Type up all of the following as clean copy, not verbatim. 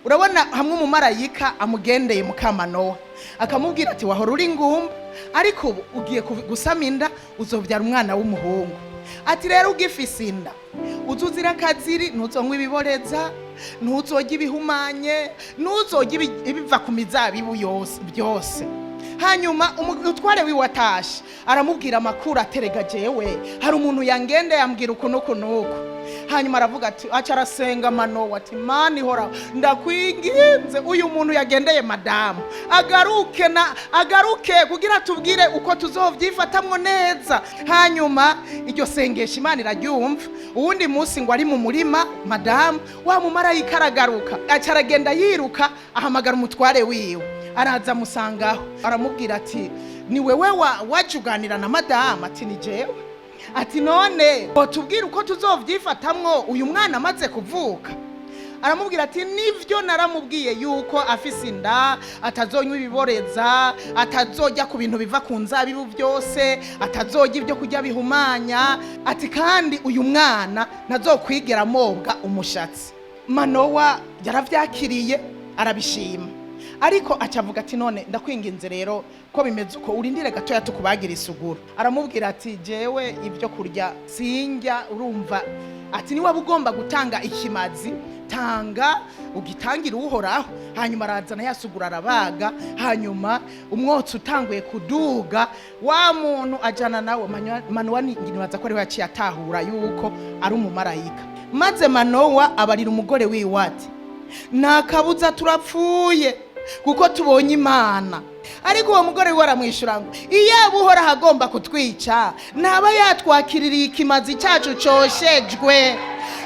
urabona hamwe umumarayika amugendeye Mukamanowa akamubwira ati wahora uri ngumba ariko ubu ugiye gusama inda uzovyara umwana w'umuhungu. Ati rero ugifise inda uzuzira akaziri, ntuzonywa ibiboreza, ntuzorya ibihumanye, ntuzorya ibiva ku mizabibu byose. Hanyuma umutware wiwe atashe aramubwira amakuru aterega jewe hari umuntu yangende yambwira uku nuku nuku. Hanyuma aravuga ati aca arasenga Manowa ati Mana ihora ndakwinginze uyu muntu yagendeye madamu agaruke kugira tubwire uko tuzovyifatamwo neza. Hanyuma iryo sengesha Imana iraryumva. Uwundi munsi ngo ari mu murima madamu wa mumarayika aragaruka aca aragenda yiruka ahamagara umutware wiwe araza musangaho aramubwira ati ni wewe wajuganira na madamu? Ati ni jewe. Ati none tubwire uko tuzovyifatamwo uyu mwana amaze kuvuka. Aramubwira ati nivyo naramubwiye yuko afise inda atazonywa ibiboreza, atazojya ku bintu biva ku nzabibu byose, atazojya ibyo kujya bihumanya. Ati kandi uyu mwana nazokwigera mobwa umushatsi. Manowa yaravyakiriye arabishima, ariko acavuga ati none ndakwinginze rero ko bimeze uko urindire gatoya tukubagira isuguru. Aramubwira ati jewe ibyo kurya sinjya urumva. Ati ni waba ugomba gutanga ikimazi tanga ugitangira uhoraho. Hanyuma arazana yasugura arabaga. Hanyuma umwotsi utanguye kuduga wa muntu ajana nawe Manowa nibaza ko ari we yaciye atahura yuko ari umumarayika. Maze Manowa abarira umugore wiwe ati nakabuza turapfuye kuko tubonye Imana. Ariko uwo mugore we aramwishura ngo iyaba uhora hagomba kutwica ntaba yatwakiririye ikimazi cyacu coshejwe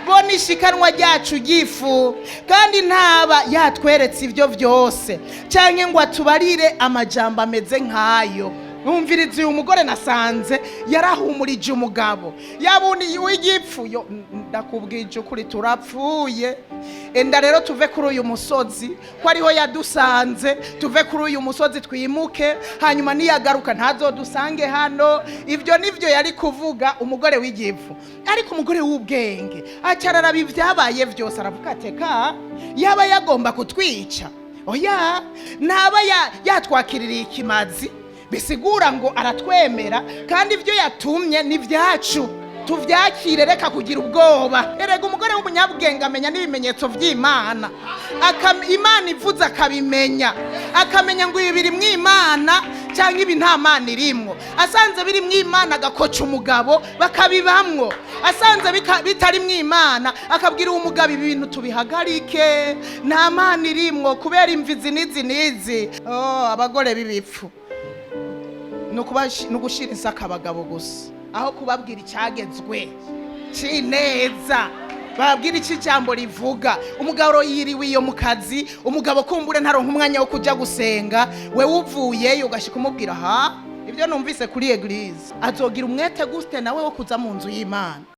bona ishikanwa ryacu gifu, kandi ntaba yatweretse ibyo byose canke ngo atubarire amajambo ameze nkayo. Numviriza uyu mugore nasanze yarahumurije umugabo yabundi w'igipfuyo. Ndakubwije ukuri turapfuye. Enda rero tuve kuri uyu musozi ko ariho yadusanze, tuve kuri uyu musozi twimuke, hanyuma niyagaruka ntazodusange hano. Ibyo nivyo yari kuvuga umugore w'igipfu. Ariko umugore w'ubwenge acarara bivyabaye byose aravuga ateka yaba yagomba kutwica oya ntaba yatwakiririye ikimazi, bisigura ngo aratwemera kandi ibyo yatumye ni vyacu tuvyakire, reka kugira ubwoba. Erega umugore w'umunyabwenge amenya n'ibimenyetso vy'Imana. Imana ivuze akabimenya, akamenya ngo ibi biri mw'Imana cyangwa ibi nta Mana irimwo. Asanze biri mw'Imana agakoca umugabo bakabibamwo, asanze bitari mw'Imana akabwira umugabo ibintu tubihagarike nta Mana irimwo kubera imvizi nizi. Abagore b'ibipfu nugushira insaka abagabo gusa aho kubabwira icyagezwe cineza. Babwira iki jambo rivuga. Umugabo yiriwe iyo mu kazi, umugabo kumbure ntaronka umwanya wo kujya gusenga, we uvuyeyo ugashika umubwira ibyo numvise kuri eglise azogira umwete guste nawe wo kuza mu nzu y'Imana.